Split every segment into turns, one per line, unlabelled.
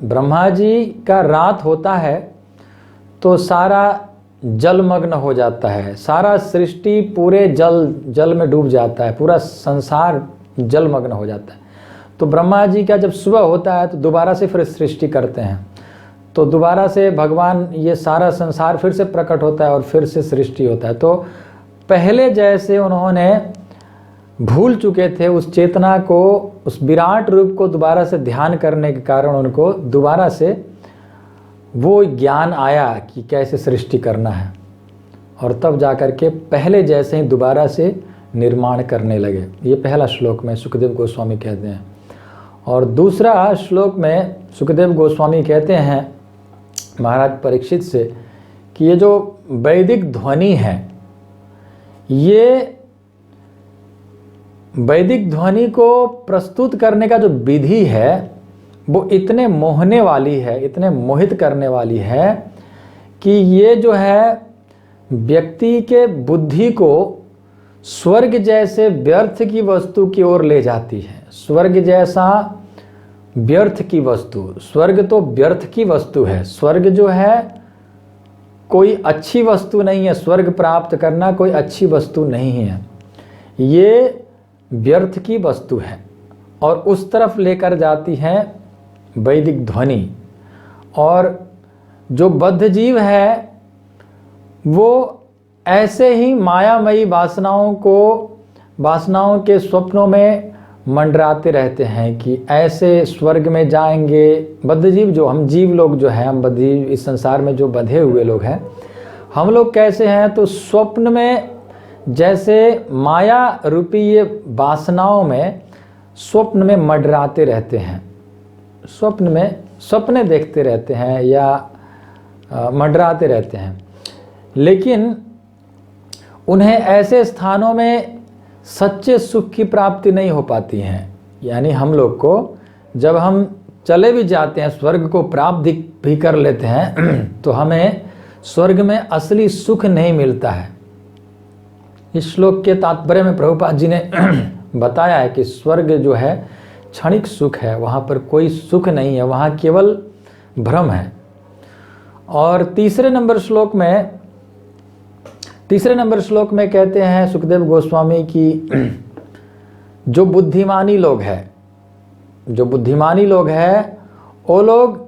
ब्रह्मा जी का रात होता है तो सारा जलमग्न हो जाता है, सारा सृष्टि पूरे जल में डूब जाता है, पूरा संसार जलमग्न हो जाता है। तो ब्रह्मा जी का जब सुबह होता है तो दोबारा से फिर सृष्टि करते हैं, तो दोबारा से भगवान ये सारा संसार फिर से प्रकट होता है और फिर से सृष्टि होता है। तो पहले जैसे उन्होंने भूल चुके थे उस चेतना को, उस विराट रूप को दोबारा से ध्यान करने के कारण उनको दोबारा से वो ज्ञान आया कि कैसे सृष्टि करना है, और तब जाकर के पहले जैसे ही दोबारा से निर्माण करने लगे। ये पहला श्लोक में सुखदेव गोस्वामी कहते हैं। और दूसरा श्लोक में सुखदेव गोस्वामी कहते हैं महाराज परीक्षित से कि ये जो वैदिक ध्वनि है, ये वैदिक ध्वनि को प्रस्तुत करने का जो विधि है वो इतने मोहने वाली है, इतने मोहित करने वाली है कि ये जो है व्यक्ति के बुद्धि को स्वर्ग जैसे व्यर्थ की वस्तु की ओर ले जाती है। स्वर्ग जैसा व्यर्थ की वस्तु, स्वर्ग तो व्यर्थ की वस्तु है, स्वर्ग जो है कोई अच्छी वस्तु नहीं है, स्वर्ग प्राप्त करना कोई अच्छी वस्तु नहीं है, ये व्यर्थ की वस्तु है। और उस तरफ लेकर जाती है वैदिक ध्वनि। और जो बद्ध जीव है वो ऐसे ही मायामयी वासनाओं के स्वप्नों में मंडराते रहते हैं कि ऐसे स्वर्ग में जाएंगे। बद्ध जीव जो हम जीव लोग जो हैं, हम बद्ध जीव इस संसार में जो बंधे हुए लोग हैं, हम लोग कैसे हैं तो स्वप्न में जैसे माया रूपी ये वासनाओं में स्वप्न में मंडराते रहते हैं, स्वप्न में सपने देखते रहते हैं या मंडराते रहते हैं। लेकिन उन्हें ऐसे स्थानों में सच्चे सुख की प्राप्ति नहीं हो पाती है। यानी हम लोग को जब हम चले भी जाते हैं, स्वर्ग को प्राप्त भी कर लेते हैं तो हमें स्वर्ग में असली सुख नहीं मिलता है। इस श्लोक के तात्पर्य में प्रभुपाद जी ने बताया है कि स्वर्ग जो है क्षणिक सुख है, वहाँ पर कोई सुख नहीं है, वहाँ केवल भ्रम है। और तीसरे नंबर श्लोक में कहते हैं सुखदेव गोस्वामी की जो बुद्धिमानी लोग हैं, वो लोग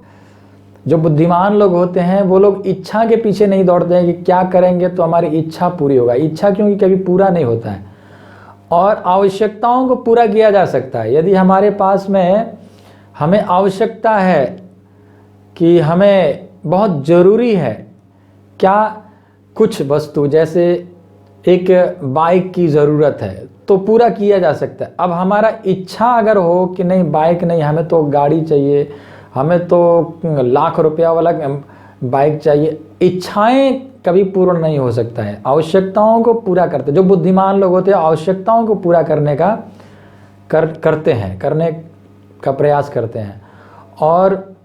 जो बुद्धिमान लोग होते हैं वो लोग इच्छा के पीछे नहीं दौड़ते हैं कि क्या करेंगे तो हमारी इच्छा पूरी होगा। इच्छा क्योंकि कभी पूरा नहीं होता है, और आवश्यकताओं को पूरा किया जा सकता है। यदि हमारे पास में हमें आवश्यकता है कि हमें बहुत ज़रूरी है क्या कुछ वस्तु, जैसे एक बाइक की ज़रूरत है तो पूरा किया जा सकता है। अब हमारा इच्छा अगर हो कि नहीं बाइक नहीं, हमें तो गाड़ी चाहिए, हमें तो लाख रुपया वाला बाइक चाहिए, इच्छाएं कभी पूर्ण नहीं हो सकता है। आवश्यकताओं को पूरा करते, जो बुद्धिमान लोग होते हैं आवश्यकताओं को पूरा करने का करने का प्रयास करते हैं। और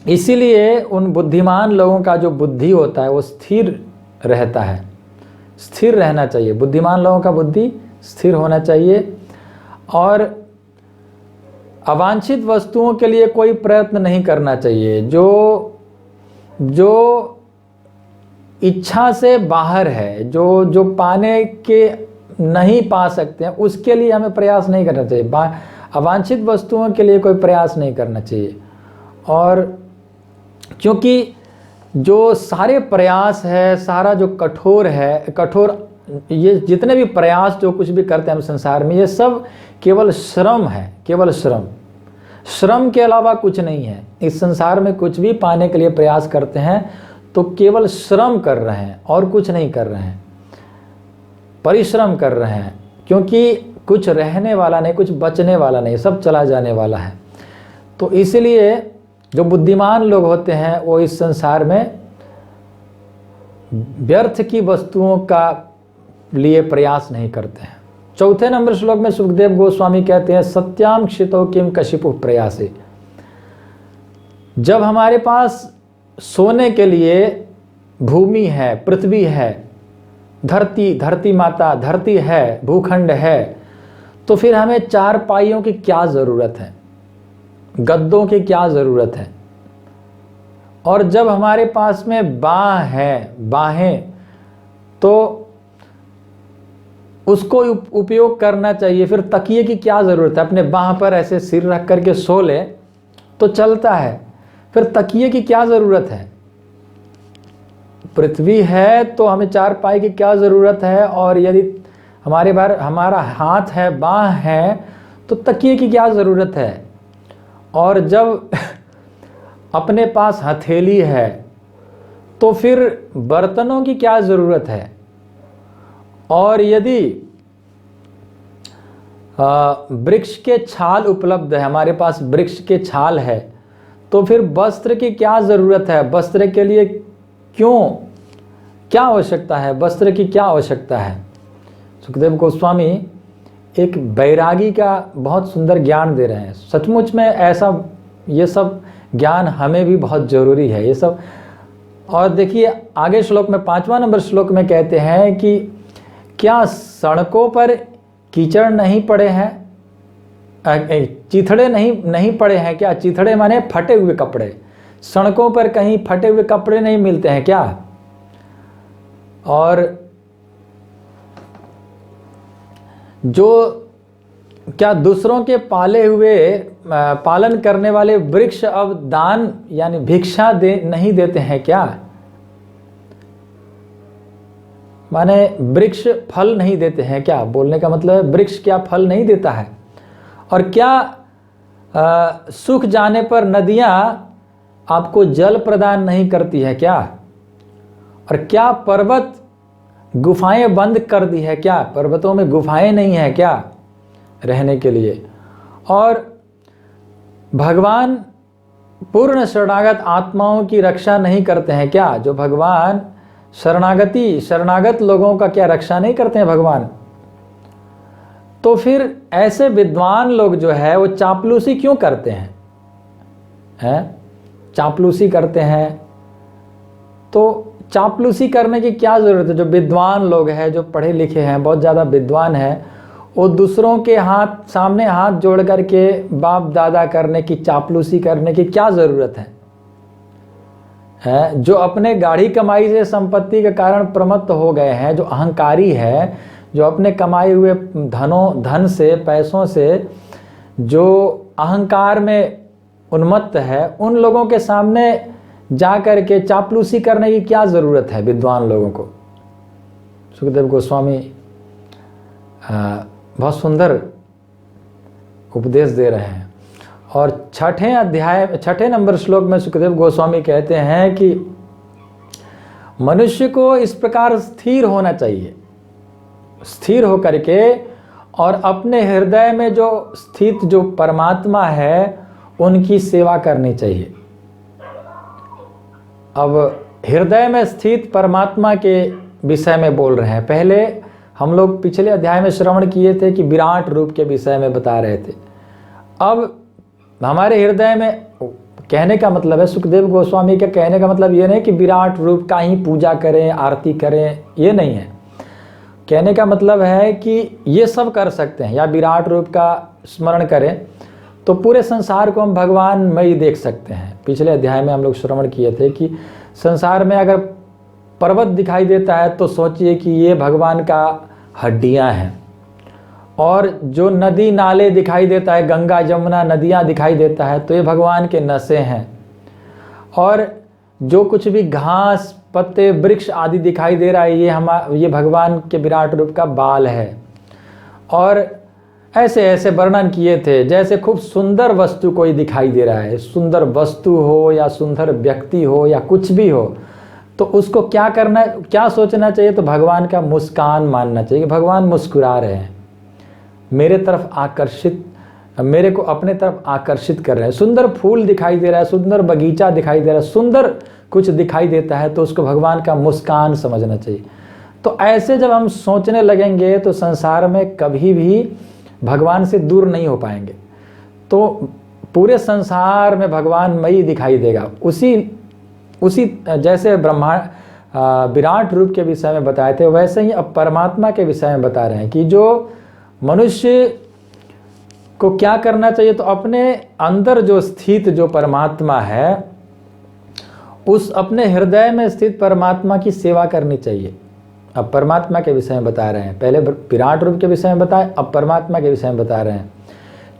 इसीलिए उन बुद्धिमान लोगों का जो बुद्धि होता है वो स्थिर रहता है, स्थिर रहना चाहिए। बुद्धिमान लोगों का बुद्धि स्थिर होना चाहिए और अवांछित वस्तुओं के लिए कोई प्रयत्न नहीं करना चाहिए। जो इच्छा से बाहर है, जो पाने के नहीं पा सकते हैं, उसके लिए हमें प्रयास नहीं करना चाहिए। अवांछित वस्तुओं के लिए कोई प्रयास नहीं करना चाहिए। और क्योंकि जो सारे प्रयास है, सारा जो कठोर ये जितने भी प्रयास जो कुछ भी करते हैं हम संसार में, ये सब केवल श्रम है, केवल श्रम के अलावा कुछ नहीं है। इस संसार में कुछ भी पाने के लिए प्रयास करते हैं तो केवल श्रम कर रहे हैं और कुछ नहीं कर रहे हैं, परिश्रम कर रहे हैं, क्योंकि कुछ रहने वाला नहीं, कुछ बचने वाला नहीं, सब चला जाने वाला है। तो इसलिए जो बुद्धिमान लोग होते हैं वो इस संसार में व्यर्थ की वस्तुओं का लिए प्रयास नहीं करते हैं। चौथे नंबर श्लोक में सुखदेव गोस्वामी कहते हैं सत्याम क्षितो किम कशिपु प्रयासे। जब हमारे पास सोने के लिए भूमि है, पृथ्वी है, धरती माता, धरती है, भूखंड है, तो फिर हमें चार पाइयों की क्या ज़रूरत है, गद्दों की क्या ज़रूरत है। और जब हमारे पास में बाहें, तो उसको उपयोग करना चाहिए। फिर तकिए की क्या ज़रूरत है, अपने बाह पर ऐसे सिर रख करके सो ले तो चलता है, फिर तकिए की क्या ज़रूरत है। पृथ्वी है तो हमें चारपाई की क्या ज़रूरत है, और यदि हमारा हाथ है, बाह है, तो तकिए की क्या ज़रूरत है। और जब अपने पास हथेली है तो फिर बर्तनों की क्या ज़रूरत है। और यदि वृक्ष के छाल उपलब्ध है, हमारे पास वृक्ष के छाल है, तो फिर वस्त्र की क्या ज़रूरत है। वस्त्र के लिए क्या आवश्यकता है, वस्त्र की क्या आवश्यकता है। सुखदेव गोस्वामी एक बैरागी का बहुत सुंदर ज्ञान दे रहे हैं। सचमुच में ये सब ज्ञान हमें भी बहुत ज़रूरी है ये सब। और देखिए आगे श्लोक में 5वां नंबर श्लोक में कहते हैं कि क्या सड़कों पर कीचड़ नहीं पड़े हैं, चिथड़े नहीं पड़े हैं क्या। चिथड़े माने फटे हुए कपड़े, सड़कों पर कहीं फटे हुए कपड़े नहीं मिलते हैं क्या। और क्या दूसरों के पालन करने वाले वृक्ष अब दान यानी भिक्षा नहीं देते हैं क्या। माने वृक्ष फल नहीं देते हैं क्या। बोलने का मतलब है वृक्ष क्या फल नहीं देता है। और क्या सूख जाने पर नदियां आपको जल प्रदान नहीं करती है क्या। और क्या पर्वत गुफाएं बंद कर दी है क्या। पर्वतों में गुफाएं नहीं है क्या रहने के लिए। और भगवान पूर्ण शरणागत आत्माओं की रक्षा नहीं करते हैं क्या। जो भगवान शरणागत लोगों का क्या रक्षा नहीं करते हैं भगवान। तो फिर ऐसे विद्वान लोग जो है वो चापलूसी क्यों करते हैं, चापलूसी करते हैं। तो चापलूसी करने की क्या ज़रूरत है। जो विद्वान लोग हैं, जो पढ़े लिखे हैं, बहुत ज़्यादा विद्वान हैं, वो दूसरों के सामने हाथ जोड़ करके बाप दादा करने की, चापलूसी करने की क्या ज़रूरत है। जो अपने गाढ़ी कमाई से संपत्ति के कारण प्रमत्त हो गए हैं, जो अहंकारी है, जो अपने कमाए हुए धन से, पैसों से जो अहंकार में उन्मत्त है, उन लोगों के सामने जा कर के चापलूसी करने की क्या ज़रूरत है विद्वान लोगों को। सुखदेव गोस्वामी बहुत सुंदर उपदेश दे रहे हैं। और 6 नंबर श्लोक में सुखदेव गोस्वामी कहते हैं कि मनुष्य को इस प्रकार स्थिर होना चाहिए, स्थिर होकर के, और अपने हृदय में जो स्थित जो परमात्मा है उनकी सेवा करनी चाहिए। अब हृदय में स्थित परमात्मा के विषय में बोल रहे हैं। पहले हम लोग पिछले अध्याय में श्रवण किए थे कि विराट रूप के विषय में बता रहे थे। अब हमारे हृदय में, कहने का मतलब है, सुखदेव गोस्वामी का कहने का मतलब ये नहीं कि विराट रूप का ही पूजा करें, आरती करें, ये नहीं है। कहने का मतलब है कि ये सब कर सकते हैं, या विराट रूप का स्मरण करें तो पूरे संसार को हम भगवान में ही देख सकते हैं। पिछले अध्याय में हम लोग श्रवण किए थे कि संसार में अगर पर्वत दिखाई देता है तो सोचिए कि ये भगवान का हड्डियां हैं। और जो नदी नाले दिखाई देता है, गंगा जमुना नदियां दिखाई देता है, तो ये भगवान के नसें हैं। और जो कुछ भी घास पत्ते वृक्ष आदि दिखाई दे रहा है, ये भगवान के विराट रूप का बाल है। और ऐसे ऐसे वर्णन किए थे। जैसे खूब सुंदर वस्तु कोई दिखाई दे रहा है, सुंदर वस्तु हो या सुंदर व्यक्ति हो या कुछ भी हो, तो उसको क्या सोचना चाहिए। तो भगवान का मुस्कान मानना चाहिए। भगवान मुस्कुरा रहे हैं, मेरे तरफ आकर्षित, मेरे को अपने तरफ आकर्षित कर रहे हैं। सुंदर फूल दिखाई दे रहा है, सुंदर बगीचा दिखाई दे रहा है, सुंदर कुछ दिखाई देता है, तो उसको भगवान का मुस्कान समझना चाहिए। तो ऐसे जब हम सोचने लगेंगे तो संसार में कभी भी भगवान से दूर नहीं हो पाएंगे। तो पूरे संसार में भगवान मई दिखाई देगा। उसी जैसे विराट रूप के विषय में बताए थे, वैसे ही अब परमात्मा के विषय में बता रहे हैं कि जो मनुष्य को क्या करना चाहिए। तो अपने अंदर जो स्थित जो परमात्मा है उस अपने हृदय में स्थित परमात्मा की सेवा करनी चाहिए। अब परमात्मा के विषय में बता रहे हैं, पहले विराट रूप के विषय में बताए, अब परमात्मा के विषय में बता रहे हैं,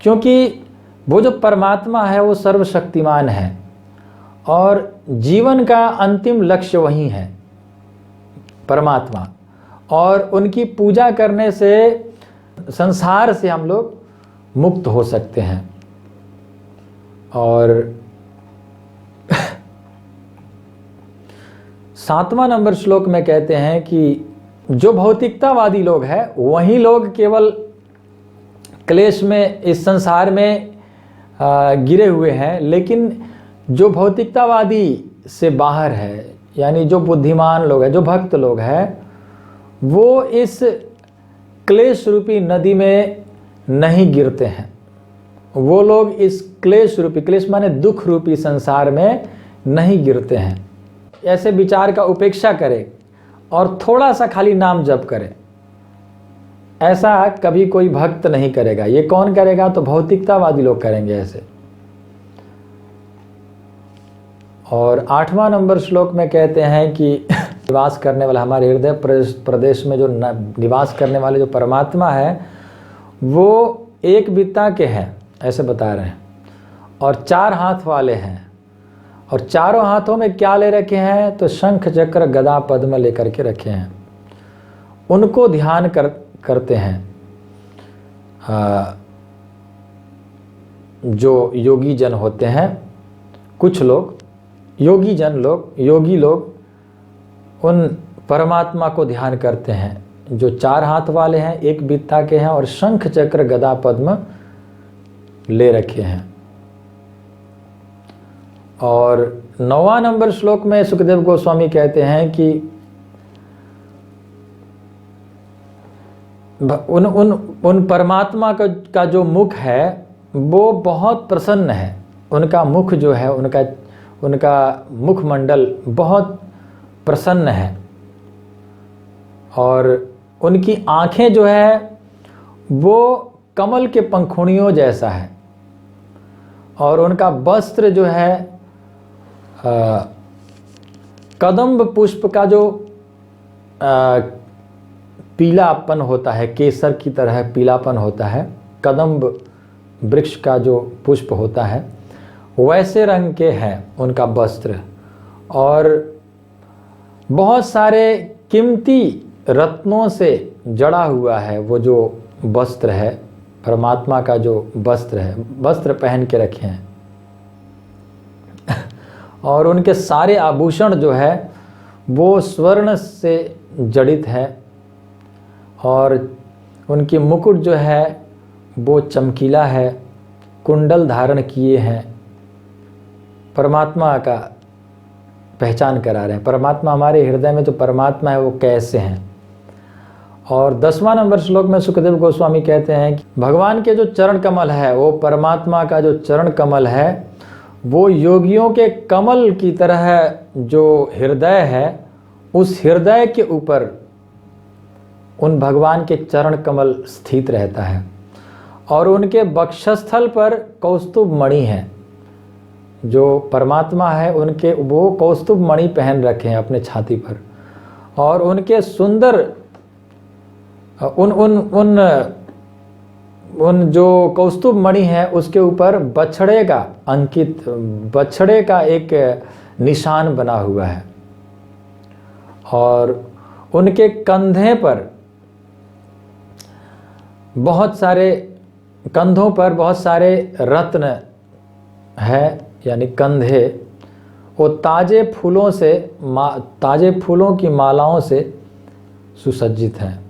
क्योंकि वो जो परमात्मा है वो सर्वशक्तिमान है और जीवन का अंतिम लक्ष्य वही है परमात्मा, और उनकी पूजा करने से संसार से हम लोग मुक्त हो सकते हैं। और 7वां नंबर श्लोक में कहते हैं कि जो भौतिकतावादी लोग हैं वही लोग केवल क्लेश में इस संसार में गिरे हुए हैं, लेकिन जो भौतिकतावादी से बाहर है, यानी जो बुद्धिमान लोग हैं, जो भक्त लोग हैं, वो इस क्लेश रूपी नदी में नहीं गिरते हैं। वो लोग इस क्लेश रूपी, क्लेश माने दुख रूपी संसार में नहीं गिरते हैं। ऐसे विचार का उपेक्षा करें और थोड़ा सा खाली नाम जप करें, ऐसा कभी कोई भक्त नहीं करेगा। ये कौन करेगा? तो भौतिकतावादी लोग करेंगे ऐसे। और 8वां नंबर श्लोक में कहते हैं कि निवास करने वाला, हमारे हृदय प्रदेश में जो निवास करने वाले जो परमात्मा है वो एक बित्ता के हैं, ऐसे बता रहे हैं, और 4 हाथ वाले हैं। और चारों हाथों में क्या ले रखे हैं? तो शंख चक्र गदा पद्म लेकर के रखे हैं। उनको ध्यान करते हैं जो योगी जन होते हैं। कुछ लोग योगी लोग उन परमात्मा को ध्यान करते हैं जो 4 हाथ वाले हैं, एक बित्ता के हैं और शंख चक्र गदा पद्म ले रखे हैं। और 9वां नंबर श्लोक में सुखदेव गोस्वामी कहते हैं कि उन परमात्मा का जो मुख है वो बहुत प्रसन्न है। उनका मुख जो है, उनका मुखमंडल बहुत प्रसन्न है, और उनकी आँखें जो है वो कमल के पंखुड़ियों जैसा है, और उनका वस्त्र जो है कदम्ब पुष्प का जो पीलापन होता है, केसर की तरह पीलापन होता है, कदम्ब वृक्ष का जो पुष्प होता है वैसे रंग के हैं उनका वस्त्र। और बहुत सारे कीमती रत्नों से जड़ा हुआ है वो जो वस्त्र है, परमात्मा का जो वस्त्र है, वस्त्र पहन के रखे हैं। और उनके सारे आभूषण जो है वो स्वर्ण से जड़ित है, और उनकी मुकुट जो है वो चमकीला है, कुंडल धारण किए हैं, परमात्मा का पहचान करा रहे हैं। परमात्मा, हमारे हृदय में जो परमात्मा है वो कैसे हैं। और 10वां नंबर श्लोक में सुखदेव गोस्वामी कहते हैं कि भगवान के जो चरण कमल है, वो परमात्मा का जो चरण कमल है वो योगियों के कमल की तरह जो हृदय है, उस हृदय के ऊपर उन भगवान के चरण कमल स्थित रहता है, और उनके वक्षस्थल पर कौस्तुभ मणि है। जो परमात्मा है उनके वो कौस्तुभ मणि पहन रखे हैं अपने छाती पर, और उनके सुंदर उन जो कौस्तुभ मणि है उसके ऊपर बछड़े का अंकित, बछड़े का एक निशान बना हुआ है, और उनके कंधे पर बहुत सारे, कंधों पर बहुत सारे रत्न है, यानी कंधे वो ताजे फूलों से, ताजे फूलों की मालाओं से सुसज्जित हैं।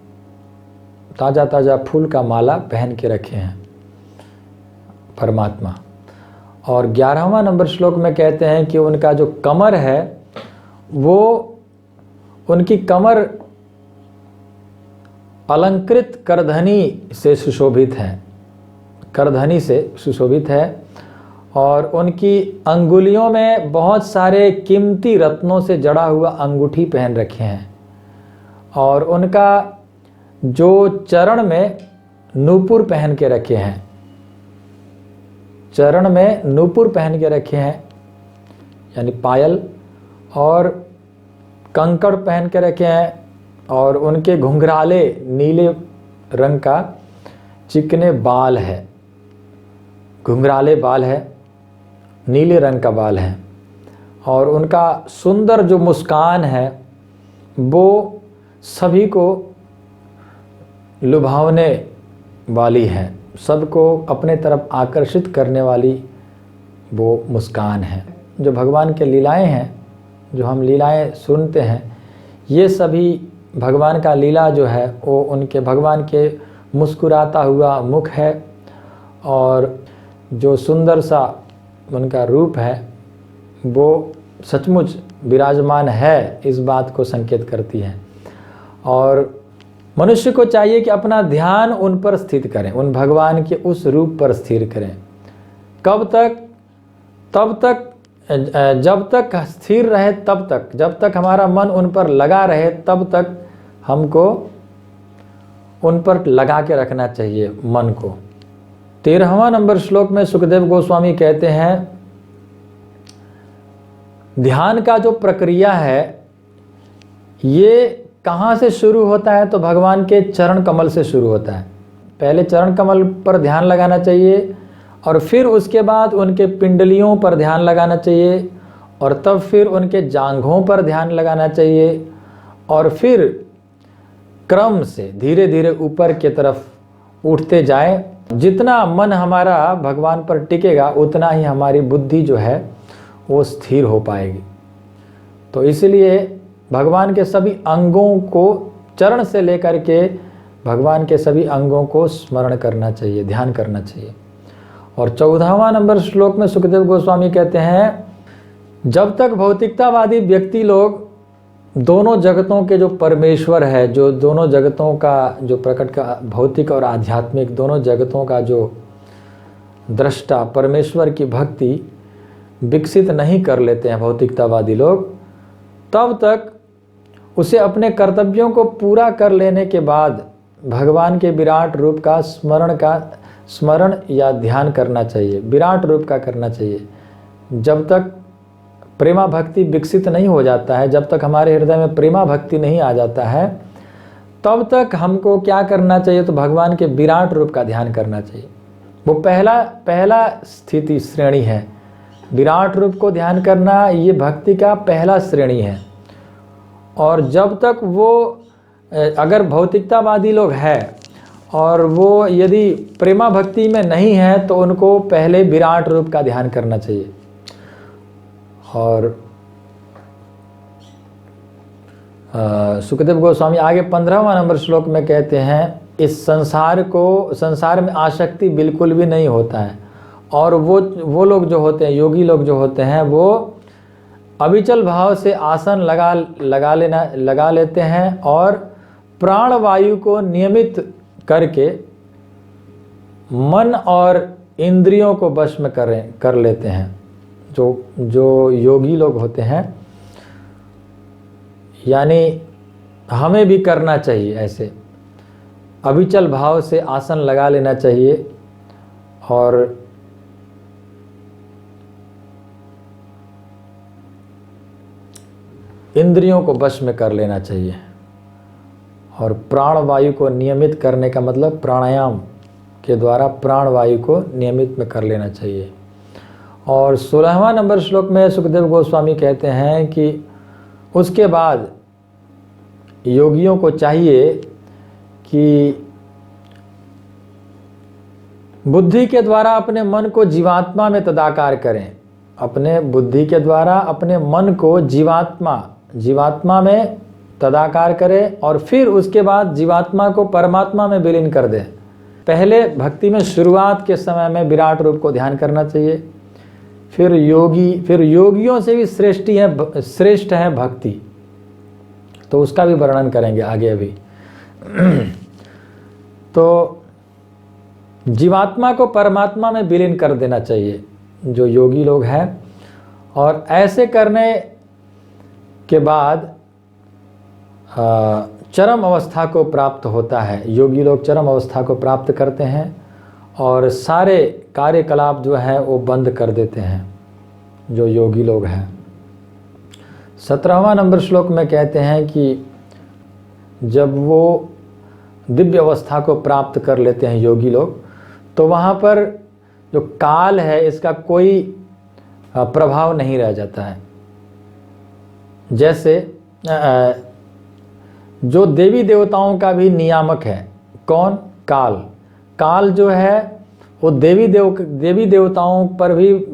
ताज़ा ताज़ा फूल का माला पहन के रखे हैं परमात्मा। और 11वां नंबर श्लोक में कहते हैं कि उनका जो कमर है वो, उनकी कमर अलंकृत करधनी से सुशोभित है, करधनी से सुशोभित है, और उनकी अंगुलियों में बहुत सारे कीमती रत्नों से जड़ा हुआ अंगूठी पहन रखे हैं, और उनका जो चरण में नूपुर पहन के रखे हैं, चरण में नूपुर पहन के रखे हैं, यानी पायल, और कंकड़ पहन के रखे हैं और उनके घुंघराले नीले रंग का चिकने बाल है, घुंघराले बाल है, नीले रंग का बाल है और उनका सुंदर जो मुस्कान है वो सभी को लुभावने वाली है, सबको अपने तरफ आकर्षित करने वाली वो मुस्कान है। जो भगवान के लीलाएं हैं, जो हम लीलाएं सुनते हैं, ये सभी भगवान का लीला जो है वो उनके भगवान के मुस्कुराता हुआ मुख है और जो सुंदर सा उनका रूप है वो सचमुच विराजमान है, इस बात को संकेत करती है। और मनुष्य को चाहिए कि अपना ध्यान उन पर स्थित करें, उन भगवान के उस रूप पर स्थिर करें। कब तक? तब तक जब तक स्थिर रहे, तब तक, जब तक हमारा मन उन पर लगा रहे तब तक हमको उन पर लगा के रखना चाहिए मन को। 13वां नंबर श्लोक में सुखदेव गोस्वामी कहते हैं, ध्यान का जो प्रक्रिया है ये कहाँ से शुरू होता है? तो भगवान के चरण कमल से शुरू होता है। पहले चरण कमल पर ध्यान लगाना चाहिए और फिर उसके बाद उनके पिंडलियों पर ध्यान लगाना चाहिए और तब फिर उनके जांघों पर ध्यान लगाना चाहिए और फिर क्रम से धीरे धीरे ऊपर की तरफ उठते जाए। जितना मन हमारा भगवान पर टिकेगा उतना ही हमारी बुद्धि जो है वो स्थिर हो पाएगी। तो इसलिए भगवान के सभी अंगों को, चरण से लेकर के भगवान के सभी अंगों को स्मरण करना चाहिए, ध्यान करना चाहिए। और 14वां नंबर श्लोक में सुखदेव गोस्वामी कहते हैं, जब तक भौतिकतावादी व्यक्ति लोग दोनों जगतों के जो परमेश्वर है, जो दोनों जगतों का जो प्रकट का भौतिक और आध्यात्मिक दोनों जगतों का जो दृष्टा परमेश्वर की भक्ति विकसित नहीं कर लेते हैं भौतिकतावादी लोग, तब तक उसे अपने कर्तव्यों को पूरा कर लेने के बाद भगवान के विराट रूप का स्मरण या ध्यान करना चाहिए, विराट रूप का करना चाहिए। जब तक प्रेमा भक्ति विकसित नहीं हो जाता है, जब तक हमारे हृदय में प्रेमा भक्ति नहीं आ जाता है, तब तक हमको क्या करना चाहिए? तो भगवान के विराट रूप का ध्यान करना चाहिए। वो पहला स्थिति श्रेणी है। विराट रूप को ध्यान करना ये भक्ति का पहला श्रेणी है। और जब तक वो, अगर भौतिकतावादी लोग हैं और वो यदि प्रेमा भक्ति में नहीं है तो उनको पहले विराट रूप का ध्यान करना चाहिए। और सुखदेव गोस्वामी आगे 15वां नंबर श्लोक में कहते हैं, इस संसार में आसक्ति बिल्कुल भी नहीं होता है। और वो लोग जो होते हैं, योगी लोग जो होते हैं, वो अविचल भाव से आसन लगा लेते हैं और प्राण वायु को नियमित करके मन और इंद्रियों को वश में कर लेते हैं। जो योगी लोग होते हैं, यानी हमें भी करना चाहिए ऐसे, अविचल भाव से आसन लगा लेना चाहिए और इंद्रियों को वश में कर लेना चाहिए। और प्राण वायु को नियमित करने का मतलब प्राणायाम के द्वारा प्राण वायु को नियमित में कर लेना चाहिए। और 16वां नंबर श्लोक में सुखदेव गोस्वामी कहते हैं कि उसके बाद योगियों को चाहिए कि बुद्धि के द्वारा अपने मन को जीवात्मा में तदाकार करें, अपने बुद्धि के द्वारा अपने मन को जीवात्मा में तदाकार करें और फिर उसके बाद जीवात्मा को परमात्मा में विलीन कर दें। पहले भक्ति में शुरुआत के समय में विराट रूप को ध्यान करना चाहिए, फिर योगियों से भी श्रेष्ठ है भक्ति, तो उसका भी वर्णन करेंगे आगे अभी। तो जीवात्मा को परमात्मा में विलीन कर देना चाहिए जो योगी लोग हैं। और ऐसे करने के बाद चरम अवस्था को प्राप्त होता है। योगी लोग चरम अवस्था को प्राप्त करते हैं और सारे कार्यकलाप जो है वो बंद कर देते हैं जो योगी लोग हैं। 17वां नंबर श्लोक में कहते हैं कि जब वो दिव्य अवस्था को प्राप्त कर लेते हैं योगी लोग, तो वहाँ पर जो काल है इसका कोई प्रभाव नहीं रह जाता है। जैसे जो देवी देवताओं का भी नियामक है, कौन? काल। काल जो है वो देवी देवताओं पर भी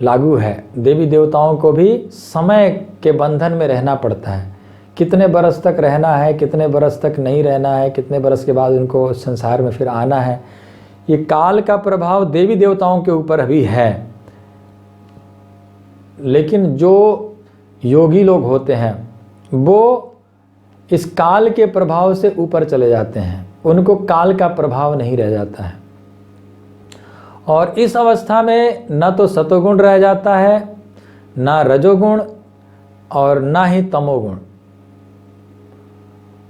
लागू है। देवी देवताओं को भी समय के बंधन में रहना पड़ता है। कितने बरस तक रहना है, कितने बरस तक नहीं रहना है, कितने बरस के बाद उनको संसार में फिर आना है, ये काल का प्रभाव देवी देवताओं के ऊपर भी है। लेकिन जो योगी लोग होते हैं वो इस काल के प्रभाव से ऊपर चले जाते हैं, उनको काल का प्रभाव नहीं रह जाता है। और इस अवस्था में न तो सतोगुण रह जाता है, ना रजोगुण और ना ही तमोगुण,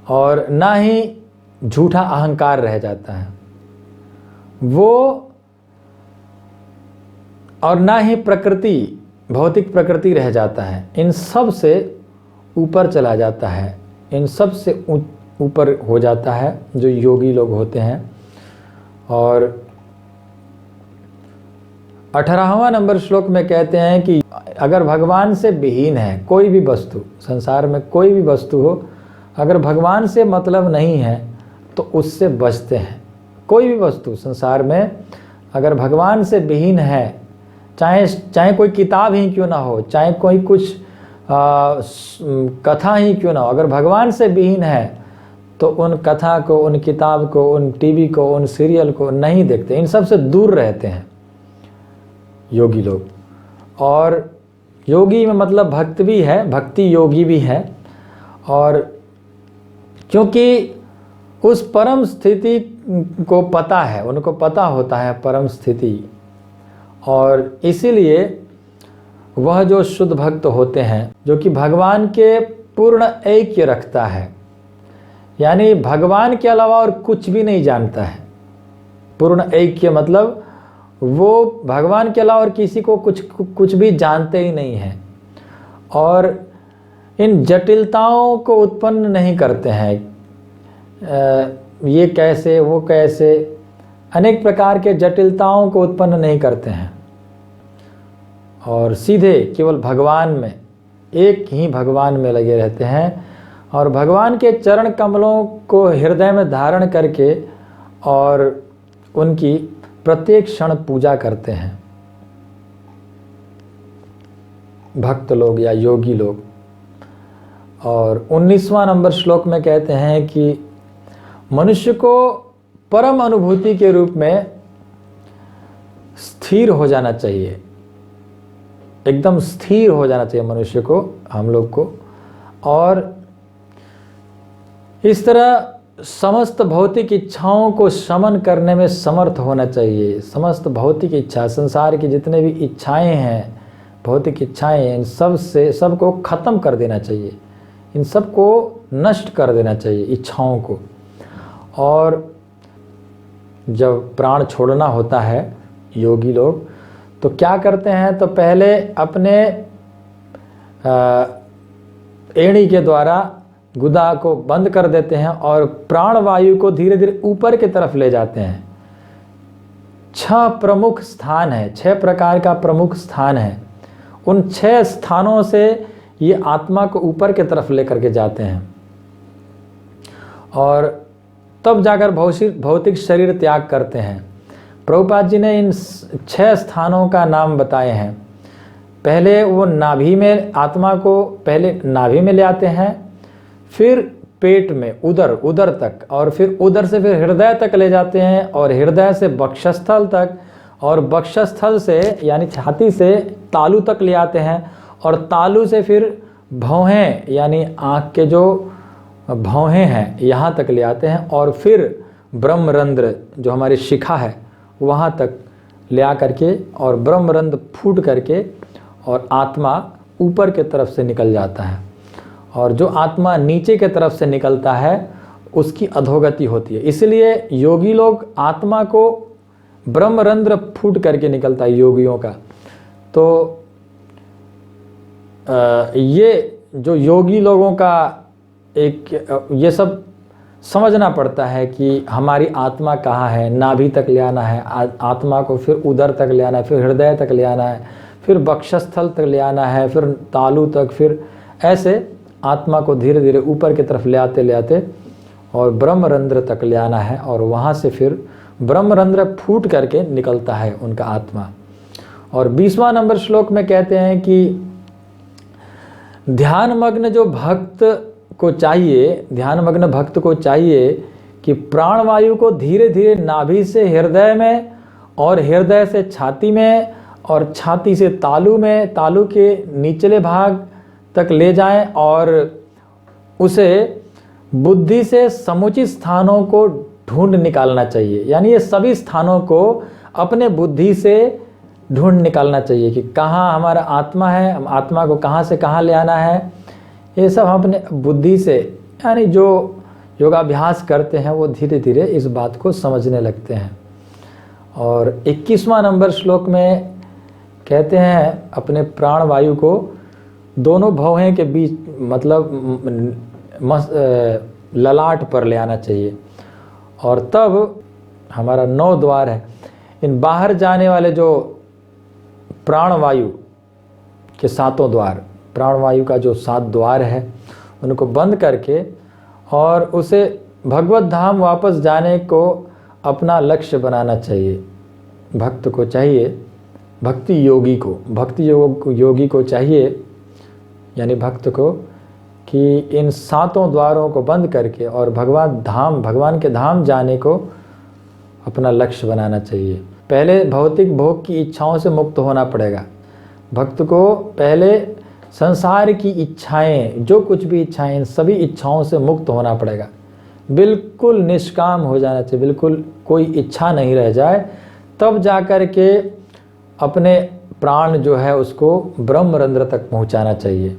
और ना ही झूठा अहंकार रह जाता है वो, और ना ही प्रकृति, भौतिक प्रकृति रह जाता है। इन सब से ऊपर चला जाता है, इन सब से ऊपर हो जाता है जो योगी लोग होते हैं। और 18वां नंबर श्लोक में कहते हैं कि अगर भगवान से विहीन है कोई भी वस्तु, संसार में कोई भी वस्तु हो, अगर भगवान से मतलब नहीं है तो उससे बचते हैं। कोई भी वस्तु संसार में अगर भगवान से विहीन है, चाहे कोई किताब ही क्यों ना हो, चाहे कोई कुछ कथा ही क्यों ना हो, अगर भगवान से विहीन है तो उन कथा को, उन किताब को, उन टीवी को, उन सीरियल को नहीं देखते, इन सब से दूर रहते हैं योगी लोग। और योगी में मतलब भक्त भी है, भक्ति योगी भी है। और क्योंकि उस परम स्थिति को पता है, उनको पता होता है परम स्थिति, और इसीलिए वह जो शुद्ध भक्त होते हैं, जो कि भगवान के पूर्ण ऐक्य रखता है, यानी भगवान के अलावा और कुछ भी नहीं जानता है। पूर्ण ऐक्य मतलब वो भगवान के अलावा और किसी को कुछ भी जानते ही नहीं हैं, और इन जटिलताओं को उत्पन्न नहीं करते हैं। ये कैसे, वो कैसे, अनेक प्रकार के जटिलताओं को उत्पन्न नहीं करते हैं, और सीधे केवल भगवान में, एक ही भगवान में लगे रहते हैं, और भगवान के चरण कमलों को हृदय में धारण करके और उनकी प्रत्येक क्षण पूजा करते हैं भक्त लोग या योगी लोग। और 19वां नंबर श्लोक में कहते हैं कि मनुष्य को परम अनुभूति के रूप में स्थिर हो जाना चाहिए, एकदम स्थिर हो जाना चाहिए मनुष्य को, हम लोग को। और इस तरह समस्त भौतिक इच्छाओं को शमन करने में समर्थ होना चाहिए। समस्त भौतिक इच्छा, संसार की जितने भी इच्छाएं हैं, भौतिक इच्छाएं, इन सब से सबको ख़त्म कर देना चाहिए, इन सब को नष्ट कर देना चाहिए इच्छाओं को। और जब प्राण छोड़ना होता है योगी लोग तो क्या करते हैं, तो पहले अपने एड़ी के द्वारा गुदा को बंद कर देते हैं और प्राण वायु को धीरे धीरे ऊपर की तरफ ले जाते हैं। 6 प्रमुख स्थान है, 6 प्रकार का प्रमुख स्थान है। उन 6 स्थानों से ये आत्मा को ऊपर की तरफ लेकर के जाते हैं, और तब जाकर भौतिक शरीर त्याग करते हैं। प्रभुपाद जी ने इन 6 स्थानों का नाम बताए हैं। पहले वो नाभि में, आत्मा को पहले नाभि में ले आते हैं, फिर पेट में, उदर तक, और फिर उदर से फिर हृदय तक ले जाते हैं, और हृदय से वक्षस्थल तक, और वक्षस्थल से यानी छाती से तालू तक ले आते हैं, और तालू से फिर भौहें यानी आँख के जो भौहें हैं यहाँ तक ले आते हैं, और फिर ब्रह्मरंध्र जो हमारी शिखा है वहाँ तक ले आ करके, और ब्रह्मरंध्र फूट करके और आत्मा ऊपर के तरफ से निकल जाता है। और जो आत्मा नीचे के तरफ से निकलता है उसकी अधोगति होती है। इसलिए योगी लोग आत्मा को, ब्रह्मरंध्र फूट करके निकलता है योगियों का, तो ये जो योगी लोगों का एक ये सब समझना पड़ता है कि हमारी आत्मा कहाँ है, नाभि तक ले आना है, आत्मा को फिर उदर तक ले आना है, फिर हृदय तक ले आना है, फिर वक्षस्थल तक ले आना है, फिर तालु तक, फिर ऐसे आत्मा को धीरे धीरे ऊपर की तरफ ले आते और ब्रह्मरंध्र तक ले आना है, और वहाँ से फिर ब्रह्मरंध्र फूट करके निकलता है उनका आत्मा। और 20वां नंबर श्लोक में कहते हैं कि ध्यानमग्न जो भक्त को चाहिए, ध्यानमग्न भक्त को चाहिए कि प्राणवायु को धीरे धीरे नाभि से हृदय में, और हृदय से छाती में, और छाती से तालु में, तालु के निचले भाग तक ले जाएं, और उसे बुद्धि से समुचित स्थानों को ढूंढ निकालना चाहिए। यानी ये सभी स्थानों को अपने बुद्धि से ढूंढ निकालना चाहिए कि कहाँ हमारा आत्मा है, हम आत्मा को कहाँ से कहाँ ले आना है। ये सब हम अपने बुद्धि से, यानी जो योगाभ्यास करते हैं वो धीरे धीरे इस बात को समझने लगते हैं। और 21वां नंबर श्लोक में कहते हैं अपने प्राण वायु को दोनों भौहें के बीच, मतलब ललाट पर ले आना चाहिए, और तब हमारा 9 द्वार है, इन बाहर जाने वाले जो प्राणवायु के 7 द्वार, प्राणवायु का जो 7 द्वार है उनको बंद करके, और उसे भगवत धाम वापस जाने को अपना लक्ष्य बनाना चाहिए। भक्त को चाहिए, भक्ति योगी को, योगी को चाहिए, यानी भक्त को, कि इन 7 द्वारों को बंद करके और भगवान के धाम जाने को अपना लक्ष्य बनाना चाहिए। पहले भौतिक भोग की इच्छाओं से मुक्त होना पड़ेगा भक्त को। पहले संसार की इच्छाएं, जो कुछ भी इच्छाएं, इन सभी इच्छाओं से मुक्त होना पड़ेगा। बिल्कुल निष्काम हो जाना चाहिए, बिल्कुल कोई इच्छा नहीं रह जाए, तब जाकर के अपने प्राण जो है उसको ब्रह्मरंध्र तक पहुंचाना चाहिए।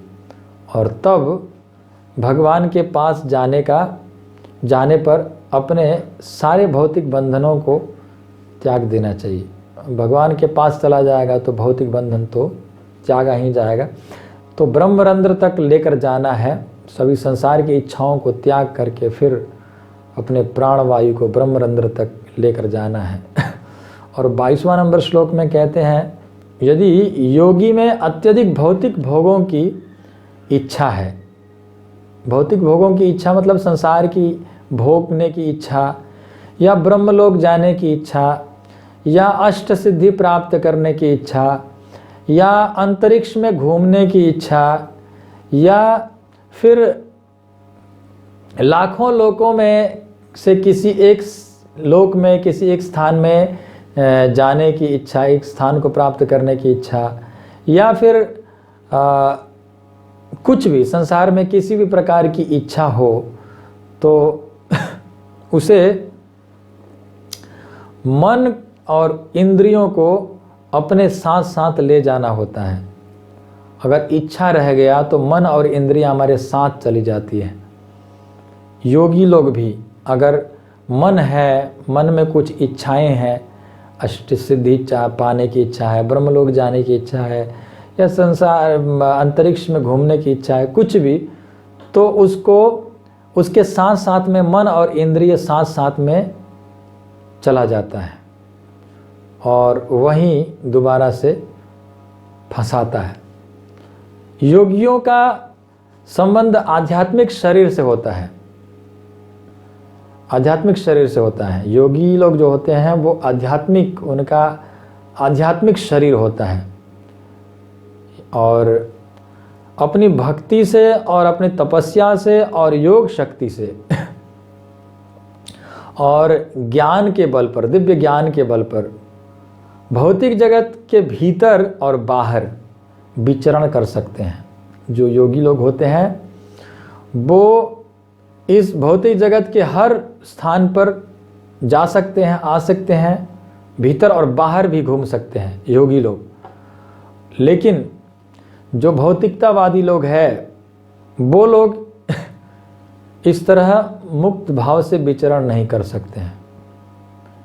और तब भगवान के पास जाने पर अपने सारे भौतिक बंधनों को त्याग देना चाहिए। भगवान के पास चला जाएगा तो भौतिक बंधन तो त्यागा ही जाएगा। तो ब्रह्मरंध्र तक लेकर जाना है, सभी संसार की इच्छाओं को त्याग करके फिर अपने प्राणवायु को ब्रह्मरंध्र तक लेकर जाना है। और 22वां नंबर श्लोक में कहते हैं, यदि योगी में अत्यधिक भौतिक भोगों की इच्छा है, भौतिक भोगों की इच्छा मतलब संसार की भोगने की इच्छा, या ब्रह्मलोक जाने की इच्छा, या अष्ट सिद्धि प्राप्त करने की इच्छा, या अंतरिक्ष में घूमने की इच्छा, या फिर लाखों लोकों में से किसी एक लोक में, किसी एक स्थान में जाने की इच्छा, एक स्थान को प्राप्त करने की इच्छा, या फिर कुछ भी संसार में किसी भी प्रकार की इच्छा हो, तो उसे मन और इंद्रियों को अपने साथ साथ ले जाना होता है। अगर इच्छा रह गया तो मन और इंद्रियां हमारे साथ चली जाती है। योगी लोग भी, अगर मन है, मन में कुछ इच्छाएं हैं, अष्ट सिद्धि पाने की इच्छा है, ब्रह्मलोक जाने की इच्छा है, या संसार अंतरिक्ष में घूमने की इच्छा है, कुछ भी, तो उसको उसके साथ साथ में मन और इंद्रिय साथ साथ में चला जाता है और वहीं दोबारा से फंसाता है। योगियों का संबंध आध्यात्मिक शरीर से होता है, आध्यात्मिक शरीर से होता है। योगी लोग जो होते हैं वो आध्यात्मिक, उनका आध्यात्मिक शरीर होता है, और अपनी भक्ति से और अपनी तपस्या से और योग शक्ति से और ज्ञान के बल पर, दिव्य ज्ञान के बल पर भौतिक जगत के भीतर और बाहर विचरण कर सकते हैं। जो योगी लोग होते हैं वो इस भौतिक जगत के हर स्थान पर जा सकते हैं, आ सकते हैं, भीतर और बाहर भी घूम सकते हैं योगी लोग। लेकिन जो भौतिकतावादी लोग हैं वो लोग इस तरह मुक्त भाव से विचरण नहीं कर सकते हैं,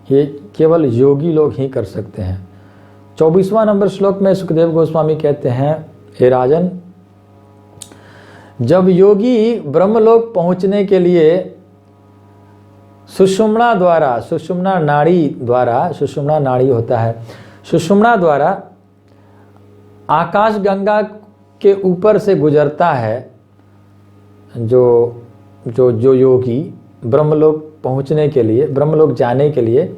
ये केवल योगी लोग ही कर सकते हैं। 24वां नंबर श्लोक में सुखदेव गोस्वामी कहते हैं, हे राजन, जब योगी ब्रह्मलोक पहुंचने के लिए सुषुम्ना द्वारा, सुषुम्ना नाड़ी द्वारा, सुषुम्ना नाड़ी होता है, सुषुम्ना द्वारा आकाश गंगा के ऊपर से गुजरता है, जो योगी ब्रह्मलोक पहुंचने के लिए, ब्रह्मलोक जाने के लिए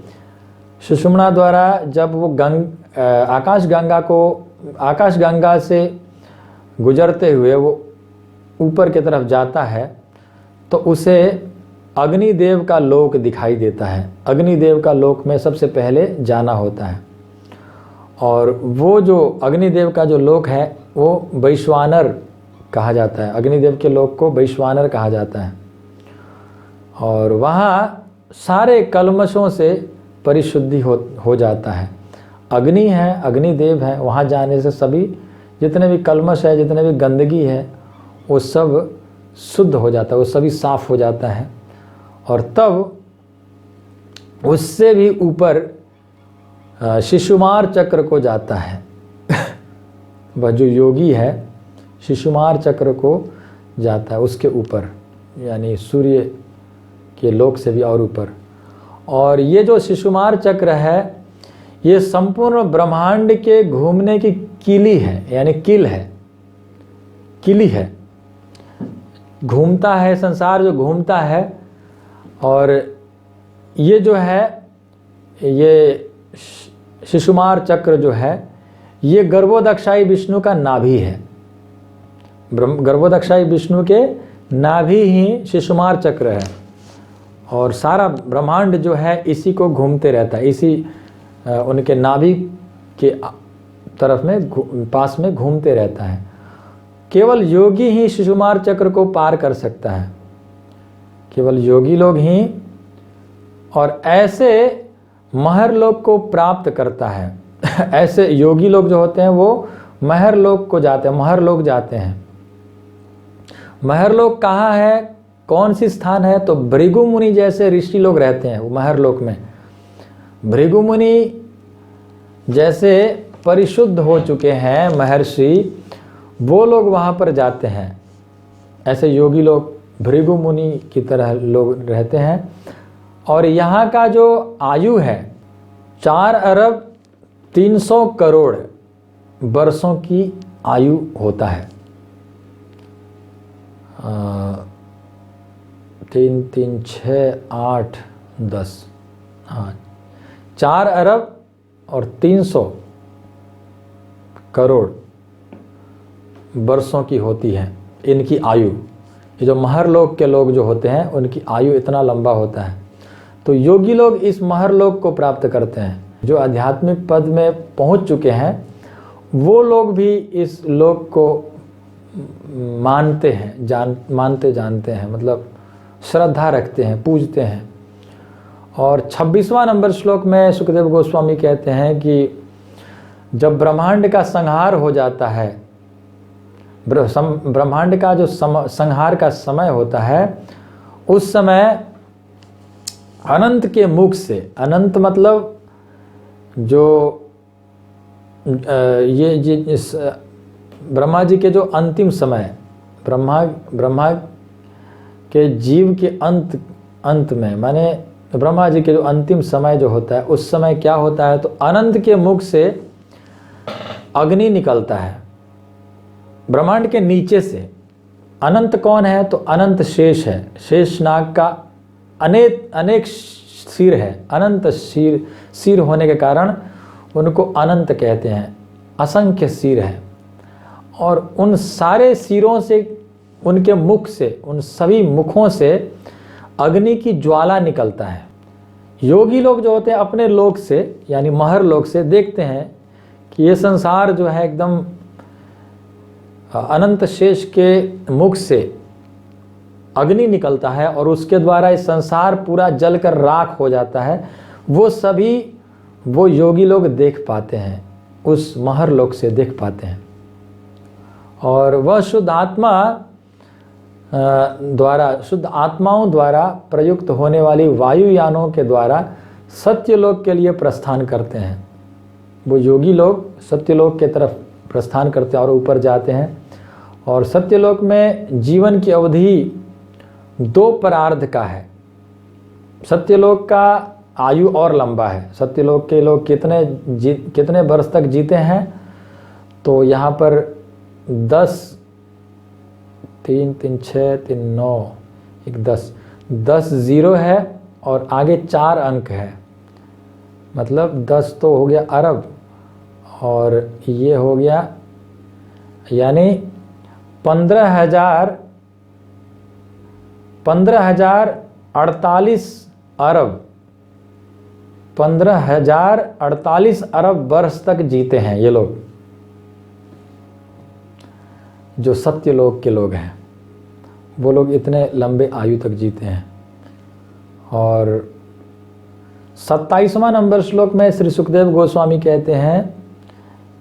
सुषुम्ना द्वारा जब वो आकाश गंगा से गुजरते हुए वो ऊपर की तरफ जाता है, तो उसे अग्निदेव का लोक दिखाई देता है। अग्निदेव का लोक में सबसे पहले जाना होता है, और वो जो अग्निदेव का जो लोक है वो वैश्वानर कहा जाता है। अग्निदेव के लोक को वैश्वानर कहा जाता है, और वहाँ सारे कल्मशों से परिशुद्धि हो जाता है। अग्नि है, अग्निदेव है, वहाँ जाने से सभी जितने भी कल्मश है, जितने भी गंदगी है, वो सब शुद्ध हो जाता है, वो सभी साफ हो जाता है। और तब उससे भी ऊपर शिशुमार चक्र को जाता है। वह जो योगी है शिशुमार चक्र को जाता है, उसके ऊपर, यानी सूर्य के लोक से भी और ऊपर। और ये जो शिशुमार चक्र है ये संपूर्ण ब्रह्मांड के घूमने की किली है, यानी किली है, घूमता है संसार, जो घूमता है। और ये जो है, ये शिशुमार चक्र जो है ये गर्भोदक्षाई विष्णु का नाभि है। गर्भोदक्षाई विष्णु के नाभि ही शिशुमार चक्र है, और सारा ब्रह्मांड जो है इसी को घूमते रहता है, इसी उनके नाभि के तरफ में पास में घूमते रहता है। केवल योगी ही शिशुमार चक्र को पार कर सकता है, केवल योगी लोग ही, और ऐसे महरलोक को प्राप्त करता है। ऐसे योगी लोग जो होते हैं वो महरलोक को जाते हैं, महरलोक जाते हैं। महरलोक कहाँ है, कौन सी स्थान है? तो भृगु मुनि जैसे ऋषि लोग रहते हैं वो महरलोक में। भृगु मुनि जैसे परिशुद्ध हो चुके हैं महर्षि, वो लोग वहाँ पर जाते हैं। ऐसे योगी लोग भृगु मुनि की तरह लोग रहते हैं। और यहाँ का जो आयु है 4 अरब 300 करोड़ वर्षों की आयु होता है। 3 3 6 8 10, हाँ, 4 अरब और 300 करोड़ वर्षों की होती है इनकी आयु। ये जो महरलोक के लोग जो होते हैं उनकी आयु इतना लंबा होता है। तो योगी लोग इस महरलोक को प्राप्त करते हैं। जो आध्यात्मिक पद में पहुंच चुके हैं वो लोग भी इस लोक को मानते हैं, जानते हैं, मतलब श्रद्धा रखते हैं, पूजते हैं। और 26वां नंबर श्लोक में सुखदेव गोस्वामी कहते हैं कि जब ब्रह्मांड का संहार हो जाता है, ब्रह्मांड का जो संहार का समय होता है, उस समय अनंत के मुख से, अनंत मतलब जो इस ब्रह्मा जी के जो अंतिम समय, ब्रह्मा के जीव के अंत में, माने ब्रह्मा जी के जो अंतिम समय जो होता है, उस समय क्या होता है? तो अनंत के मुख से अग्नि निकलता है ब्रह्मांड के नीचे से। अनंत कौन है? तो अनंत शेष है। शेष नाग का अनेक सिर है, अनंत सिर होने के कारण उनको अनंत कहते हैं, असंख्य सिर है। और उन सारे सिरों से, उनके मुख से, उन सभी मुखों से अग्नि की ज्वाला निकलता है। योगी लोग जो होते हैं अपने लोक से, यानी महर लोक से देखते हैं कि ये संसार जो है एकदम अनंत शेष के मुख से अग्नि निकलता है और उसके द्वारा इस संसार पूरा जलकर राख हो जाता है। वो योगी लोग देख पाते हैं, उस महर लोक से देख पाते हैं। और वह शुद्ध आत्माओं द्वारा प्रयुक्त होने वाली वायुयानों के द्वारा सत्यलोक के लिए प्रस्थान करते हैं। वो योगी लोग सत्यलोक के तरफ प्रस्थान करते हैं और ऊपर जाते हैं। और सत्यलोक में जीवन की अवधि 2 परार्ध का है। सत्यलोक का आयु और लंबा है। सत्यलोक के लोग कितने वर्ष तक जीते हैं, तो यहाँ पर 10, 3, 3, 6, 3, 9, 1, 10 जीरो है और आगे 4 अंक है, मतलब 10 तो हो गया अरब और ये हो गया यानी 15,048 अरब 15,048 अरब वर्ष तक जीते हैं ये लोग, जो सत्यलोक के लोग हैं। वो लोग इतने लंबे आयु तक जीते हैं। और 27वां नंबर श्लोक में श्री सुखदेव गोस्वामी कहते हैं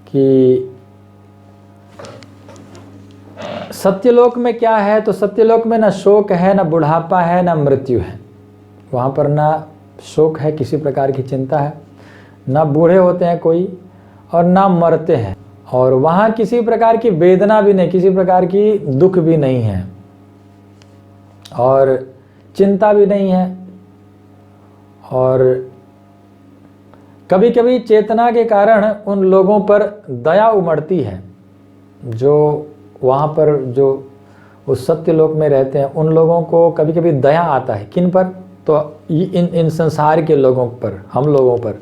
कि सत्यलोक में क्या है, तो सत्यलोक में ना शोक है, ना बुढ़ापा है, ना मृत्यु है। वहाँ पर ना शोक है, किसी प्रकार की चिंता है, ना बूढ़े होते हैं कोई, और ना मरते हैं। और वहाँ किसी प्रकार की वेदना भी नहीं, किसी प्रकार की दुख भी नहीं है और चिंता भी नहीं है। और कभी कभी चेतना के कारण उन लोगों पर दया उमड़ती है, जो वहाँ पर जो उस सत्यलोक में रहते हैं उन लोगों को कभी कभी दया आता है। किन पर, तो इन संसार के लोगों पर, हम लोगों पर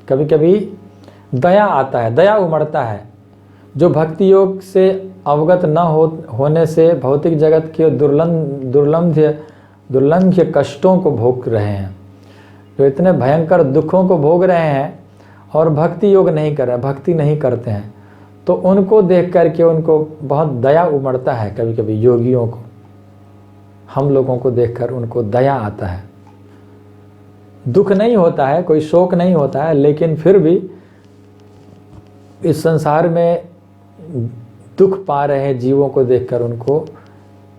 कभी कभी दया आता है, दया उमड़ता है। जो भक्ति योग से अवगत न होने से भौतिक जगत के दुर्लंघ्य कष्टों को भोग रहे हैं, जो इतने भयंकर दुखों को भोग रहे हैं और भक्ति योग नहीं कर रहे, भक्ति नहीं करते हैं, तो उनको देख करके उनको बहुत दया उमड़ता है। कभी कभी योगियों को, हम लोगों को देखकर उनको दया आता है। दुख नहीं होता है, कोई शोक नहीं होता है, लेकिन फिर भी इस संसार में दुख पा रहे जीवों को देखकर उनको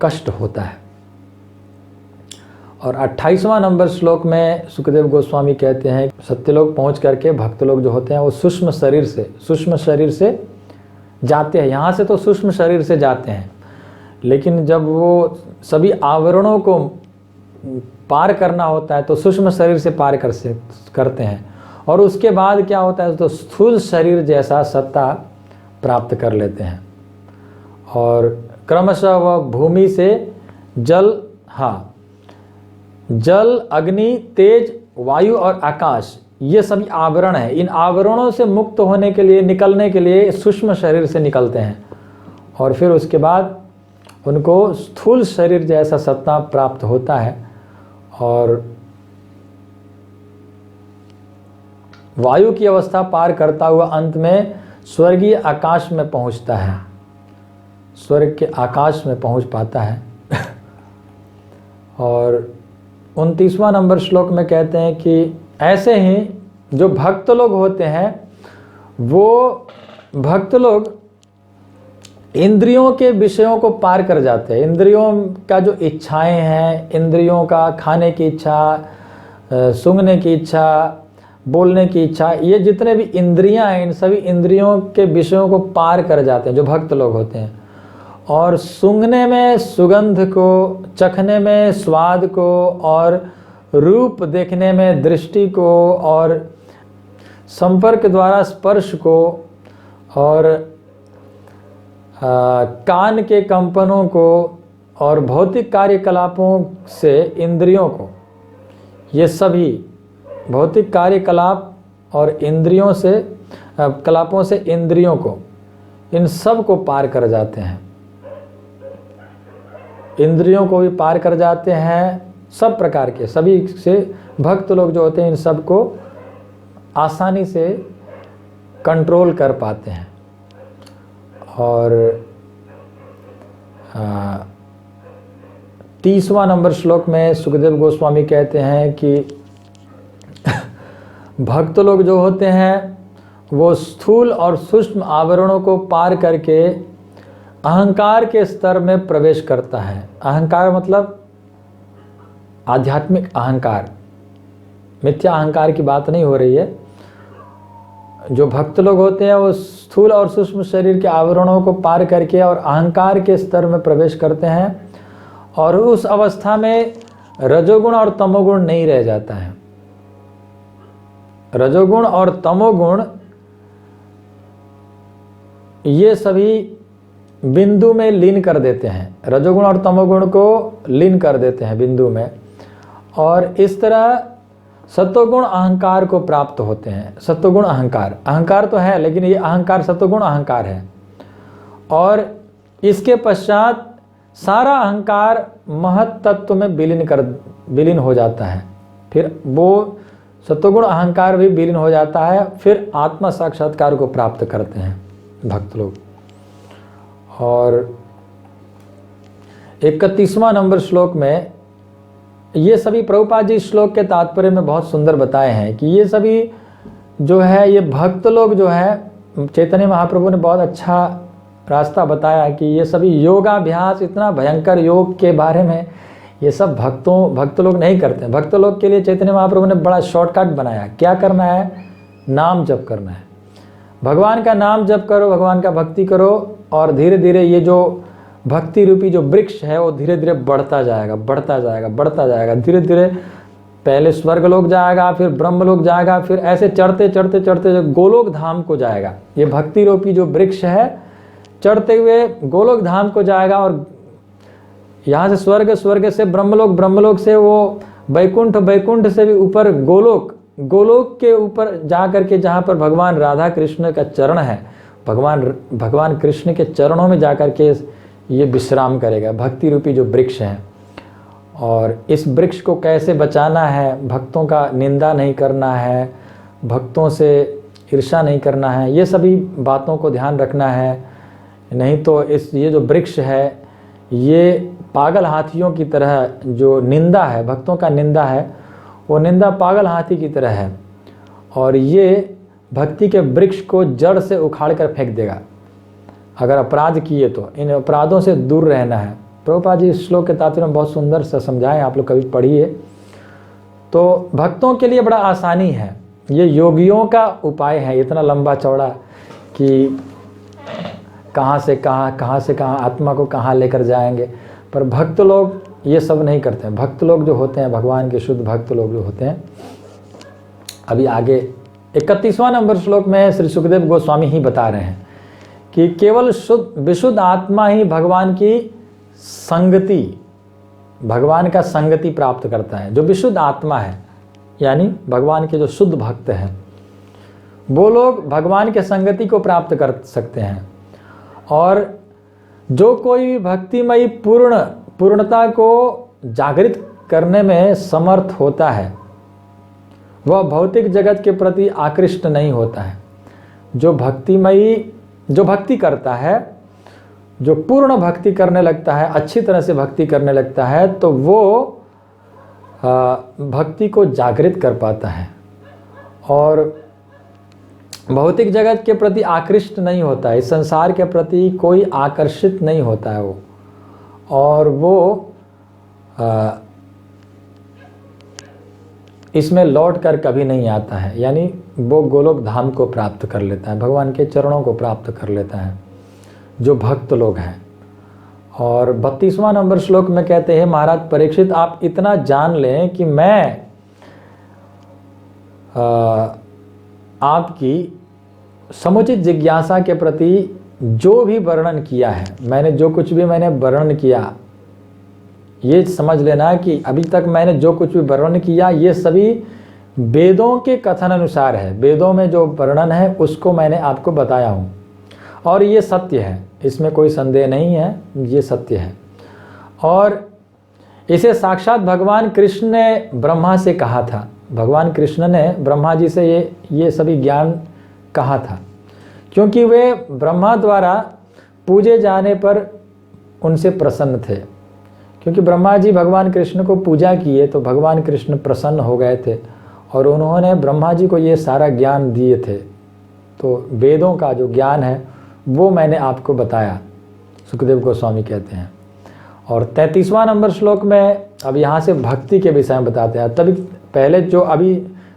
कष्ट होता है। और 28वां नंबर श्लोक में सुखदेव गोस्वामी कहते हैं सत्यलोक पहुंच करके भक्त लोग जो होते हैं वो सूक्ष्म शरीर से जाते हैं। यहाँ से तो सूक्ष्म शरीर से जाते हैं, लेकिन जब वो सभी आवरणों को पार करना होता है तो सूक्ष्म शरीर से पार करते हैं। और उसके बाद क्या होता है, तो स्थूल शरीर जैसा सत्ता प्राप्त कर लेते हैं। और क्रमशः वह भूमि से जल, अग्नि, तेज, वायु और आकाश, ये सभी आवरण है। इन आवरणों से मुक्त होने के लिए, निकलने के लिए सूक्ष्म शरीर से निकलते हैं और फिर उसके बाद उनको स्थूल शरीर जैसा सत्ता प्राप्त होता है और वायु की अवस्था पार करता हुआ अंत में स्वर्गीय आकाश में पहुंचता है, स्वर्ग के आकाश में पहुंच पाता है। और 29वां नंबर श्लोक में कहते हैं कि ऐसे ही जो भक्त लोग होते हैं, वो भक्त लोग इंद्रियों के विषयों को पार कर जाते हैं। इंद्रियों का जो इच्छाएं हैं, इंद्रियों का खाने की इच्छा, सूंघने की इच्छा, बोलने की इच्छा, ये जितने भी इंद्रियां हैं, इन सभी इंद्रियों के विषयों को पार कर जाते हैं जो भक्त लोग होते हैं। और सूंघने में सुगंध को, चखने में स्वाद को, और रूप देखने में दृष्टि को, और संपर्क द्वारा स्पर्श को, और कान के कंपनों को, और भौतिक कार्यकलापों से इंद्रियों को, ये सभी भौतिक कार्यकलाप और इंद्रियों से कलापों से इंद्रियों को, इन सब को पार कर जाते हैं। इंद्रियों को भी पार कर जाते हैं, सब प्रकार के सभी से भक्त लोग जो होते हैं इन सब को आसानी से कंट्रोल कर पाते हैं। और 30वां नंबर श्लोक में सुखदेव गोस्वामी कहते हैं कि भक्त लोग जो होते हैं वो स्थूल और सूक्ष्म आवरणों को पार करके अहंकार के स्तर में प्रवेश करता है। अहंकार मतलब आध्यात्मिक अहंकार, मिथ्या अहंकार की बात नहीं हो रही है। जो भक्त लोग होते हैं वो स्थूल और सूक्ष्म शरीर के आवरणों को पार करके और अहंकार के स्तर में प्रवेश करते हैं, और उस अवस्था में रजोगुण और तमोगुण नहीं रह जाता है। रजोगुण और तमोगुण ये सभी बिंदु में लीन कर देते हैं, रजोगुण और तमोगुण को लीन कर देते हैं बिंदु में, और इस तरह सत्वगुण अहंकार को प्राप्त होते हैं। सत्वगुण अहंकार, अहंकार तो है लेकिन ये अहंकार सत्वगुण अहंकार है, और इसके पश्चात सारा अहंकार महत तत्व में विलीन हो जाता है। फिर वो सत्वगुण अहंकार भी विलीन हो जाता है, फिर आत्मा साक्षात्कार को प्राप्त करते हैं भक्त लोग। और 31वां नंबर श्लोक में ये सभी प्रभुपाद जी श्लोक के तात्पर्य में बहुत सुंदर बताए हैं कि ये सभी जो है ये भक्त लोग जो है, चैतन्य महाप्रभु ने बहुत अच्छा रास्ता बताया कि ये सभी योगाभ्यास, इतना भयंकर योग के बारे में ये सब भक्त लोग नहीं करते। भक्त लोग के लिए चैतन्य महाप्रभु ने बड़ा शॉर्टकट बनाया। क्या करना है? नाम जप करना है, भगवान का नाम जप करो, भगवान का भक्ति करो, और धीरे धीरे ये जो भक्ति रूपी जो वृक्ष है वो धीरे धीरे बढ़ता जाएगा, बढ़ता जाएगा, बढ़ता जाएगा। धीरे धीरे पहले स्वर्ग लोक जाएगा, फिर ब्रह्म लोक जाएगा, फिर ऐसे चढ़ते चढ़ते चढ़ते जो गोलोक धाम को जाएगा। ये भक्ति रूपी जो वृक्ष है चढ़ते हुए गोलोक धाम को जाएगा, और यहाँ से स्वर्ग, स्वर्ग से ब्रह्मलोक, ब्रह्मलोक से वो वैकुंठ, वैकुंठ से भी ऊपर गोलोक, गोलोक के ऊपर जा करके जहाँ पर भगवान राधा कृष्ण का चरण है, भगवान कृष्ण के चरणों में जा कर के ये विश्राम करेगा, भक्ति रूपी जो वृक्ष है। और इस वृक्ष को कैसे बचाना है? भक्तों का निंदा नहीं करना है, भक्तों से ईर्ष्या नहीं करना है, ये सभी बातों को ध्यान रखना है। नहीं तो ये जो वृक्ष है ये पागल हाथियों की तरह, जो निंदा है, भक्तों का निंदा है, वो निंदा पागल हाथी की तरह है, और ये भक्ति के वृक्ष को जड़ से उखाड़ कर फेंक देगा अगर अपराध किए तो। इन अपराधों से दूर रहना है। प्रभुपाद जी इस श्लोक के तात्पर्य में बहुत सुंदर से समझाएं, आप लोग कभी पढ़िए। तो भक्तों के लिए बड़ा आसानी है, ये योगियों का उपाय है, इतना लंबा चौड़ा कि कहाँ से कहाँ आत्मा को कहाँ लेकर जाएंगे। पर भक्त लोग ये सब नहीं करते हैं। भक्त लोग जो होते हैं, भगवान के शुद्ध भक्त लोग जो होते हैं, अभी आगे 31वां नंबर श्लोक में श्री सुखदेव गोस्वामी ही बता रहे हैं कि केवल विशुद्ध आत्मा ही भगवान की संगति, भगवान का संगति प्राप्त करता है। जो विशुद्ध आत्मा है, यानी भगवान के जो शुद्ध भक्त हैं, वो लोग भगवान के संगति को प्राप्त कर सकते हैं। और जो कोई भी भक्तिमयी पूर्णता को जागृत करने में समर्थ होता है, वह भौतिक जगत के प्रति आकृष्ट नहीं होता है। जो भक्ति करता है, जो पूर्ण भक्ति करने लगता है, अच्छी तरह से भक्ति करने लगता है, तो वो भक्ति को जागृत कर पाता है और भौतिक जगत के प्रति आकृष्ट नहीं होता है। इस संसार के प्रति कोई आकर्षित नहीं होता है वो, और वो इसमें लौट कर कभी नहीं आता है। यानी वो गोलोक धाम को प्राप्त कर लेता है, भगवान के चरणों को प्राप्त कर लेता है जो भक्त लोग हैं। और 32वां नंबर श्लोक में कहते हैं, महाराज परीक्षित, आप इतना जान लें कि मैं आपकी समुचित जिज्ञासा के प्रति जो भी वर्णन किया है, मैंने जो कुछ भी वर्णन किया, ये समझ लेना कि अभी तक मैंने जो कुछ भी वर्णन किया ये सभी वेदों के कथन अनुसार है। वेदों में जो वर्णन है उसको मैंने आपको बताया हूँ, और ये सत्य है, इसमें कोई संदेह नहीं है, ये सत्य है। और इसे साक्षात भगवान कृष्ण ने ब्रह्मा से कहा था। भगवान कृष्ण ने ब्रह्मा जी से ये सभी ज्ञान कहा था, क्योंकि वे ब्रह्मा द्वारा पूजे जाने पर उनसे प्रसन्न थे। क्योंकि ब्रह्मा जी भगवान कृष्ण को पूजा किए तो भगवान कृष्ण प्रसन्न हो गए थे, और उन्होंने ब्रह्मा जी को ये सारा ज्ञान दिए थे। तो वेदों का जो ज्ञान है वो मैंने आपको बताया, सुखदेव गोस्वामी कहते हैं। और 33वां नंबर श्लोक में अब यहाँ से भक्ति के विषय में बताते हैं। तभी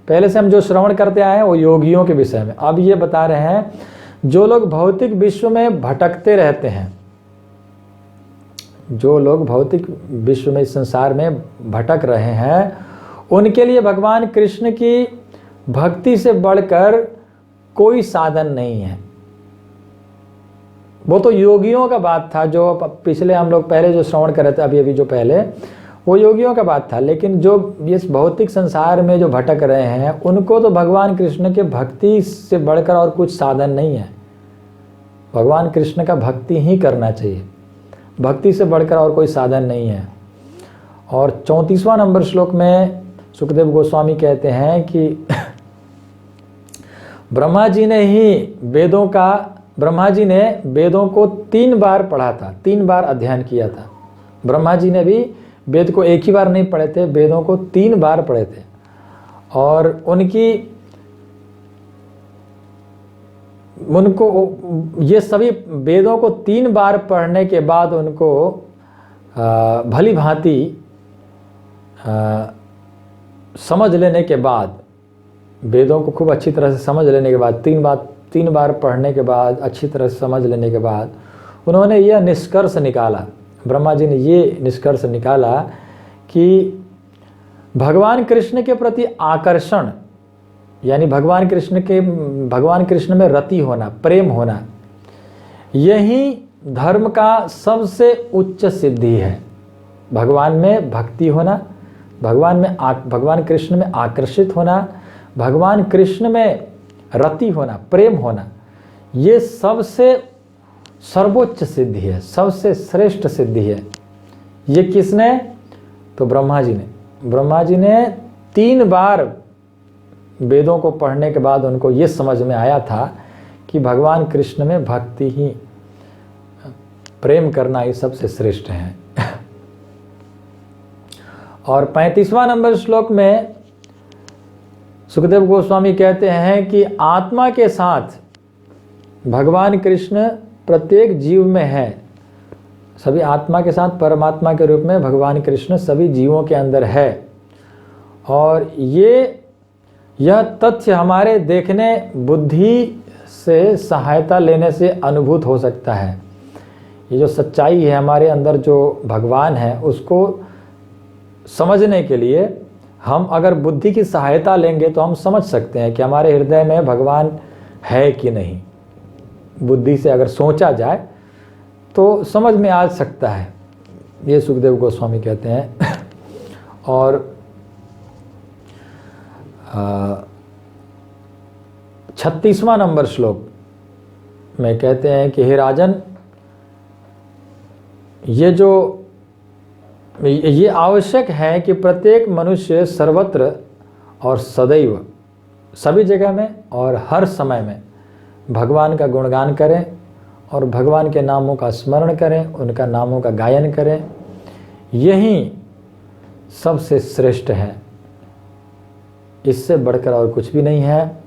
पहले से हम जो श्रवण करते आए हैं वो योगियों के विषय में, अब ये बता रहे हैं जो लोग भौतिक विश्व में भटकते रहते हैं, जो लोग भौतिक विश्व में, इस संसार में भटक रहे हैं, उनके लिए भगवान कृष्ण की भक्ति से बढ़कर कोई साधन नहीं है। वो तो योगियों का बात था, जो पिछले हम लोग पहले जो श्रवण कर रहे थे, अभी जो पहले, वो योगियों का बात था। लेकिन जो इस भौतिक संसार में जो भटक रहे हैं, उनको तो भगवान कृष्ण के भक्ति से बढ़कर और कुछ साधन नहीं है। भगवान कृष्ण का भक्ति ही करना चाहिए, भक्ति से बढ़कर और कोई साधन नहीं है। और 34वां नंबर श्लोक में सुखदेव गोस्वामी कहते हैं कि ब्रह्मा जी ने वेदों को 3 बार पढ़ा था, 3 बार अध्ययन किया था। ब्रह्मा जी ने भी वेद को एक ही बार नहीं पढ़े थे, वेदों को 3 बार पढ़े थे। और उनको ये सभी वेदों को 3 बार पढ़ने के बाद उनको भली भांति समझ लेने के बाद, वेदों को खूब अच्छी तरह से समझ लेने के बाद, 3 बार पढ़ने के बाद, अच्छी तरह से समझ लेने के बाद, उन्होंने यह निष्कर्ष निकाला, ब्रह्मा जी ने ये निष्कर्ष निकाला कि भगवान कृष्ण के प्रति आकर्षण, यानी भगवान कृष्ण में रति होना, प्रेम होना, यही धर्म का सबसे उच्च सिद्धि है। भगवान में भक्ति होना, भगवान कृष्ण में आकर्षित होना, भगवान कृष्ण में रति होना, प्रेम होना, ये सबसे सर्वोच्च सिद्धि है, सबसे श्रेष्ठ सिद्धि है। ये किसने? तो ब्रह्मा जी ने 3 बार वेदों को पढ़ने के बाद उनको ये समझ में आया था कि भगवान कृष्ण में भक्ति ही, प्रेम करना ही सबसे श्रेष्ठ है। और 35वां नंबर श्लोक में सुखदेव गोस्वामी कहते हैं कि आत्मा के साथ भगवान कृष्ण प्रत्येक जीव में है। सभी आत्मा के साथ परमात्मा के रूप में भगवान कृष्ण सभी जीवों के अंदर है। और यह तथ्य हमारे देखने, बुद्धि से सहायता लेने से अनुभूत हो सकता है। ये जो सच्चाई है हमारे अंदर, जो भगवान है, उसको समझने के लिए हम अगर बुद्धि की सहायता लेंगे तो हम समझ सकते हैं कि हमारे हृदय में भगवान है कि नहीं। बुद्धि से अगर सोचा जाए तो समझ में आ सकता है, ये सुखदेव गोस्वामी कहते हैं। और 36वां नंबर श्लोक में कहते हैं कि हे राजन, ये आवश्यक है कि प्रत्येक मनुष्य सर्वत्र और सदैव, सभी जगह में और हर समय में भगवान का गुणगान करें और भगवान के नामों का स्मरण करें, उनका नामों का गायन करें। यही सबसे श्रेष्ठ है, इससे बढ़कर और कुछ भी नहीं है।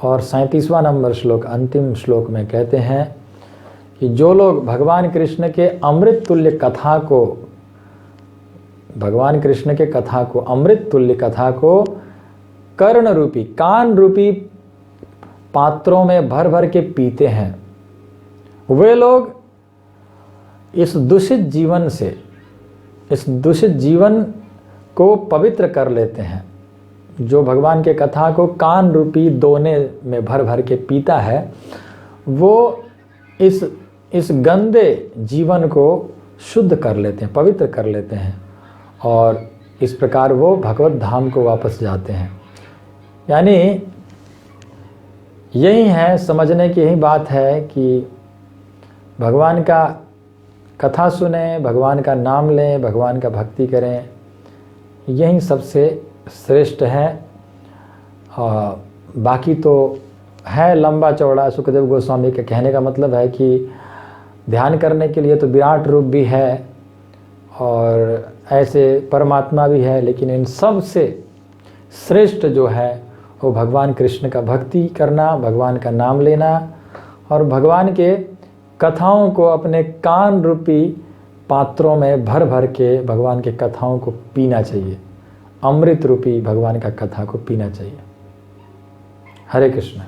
और 37वां नंबर श्लोक, अंतिम श्लोक में कहते हैं कि जो लोग भगवान कृष्ण के अमृत तुल्य कथा को, भगवान कृष्ण के कथा को, अमृत तुल्य कथा को कर्ण रूपी, कान रूपी पात्रों में भर भर के पीते हैं, वे लोग इस दूषित जीवन को पवित्र कर लेते हैं। जो भगवान के कथा को कान रूपी दोने में भर भर के पीता है, वो इस गंदे जीवन को शुद्ध कर लेते हैं, पवित्र कर लेते हैं, और इस प्रकार वो भगवत धाम को वापस जाते हैं। यानी यही है, समझने की यही बात है कि भगवान का कथा सुने, भगवान का नाम लें, भगवान का भक्ति करें, यही सबसे श्रेष्ठ है। बाकी तो है लंबा चौड़ा। सुखदेव गोस्वामी के कहने का मतलब है कि ध्यान करने के लिए तो विराट रूप भी है और ऐसे परमात्मा भी है, लेकिन इन सब से श्रेष्ठ जो है वो भगवान कृष्ण का भक्ति करना, भगवान का नाम लेना और भगवान के कथाओं को अपने कान रूपी पात्रों में भर भर के भगवान के कथाओं को पीना चाहिए। अमृत रूपी भगवान का कथा को पीना चाहिए। हरे कृष्ण।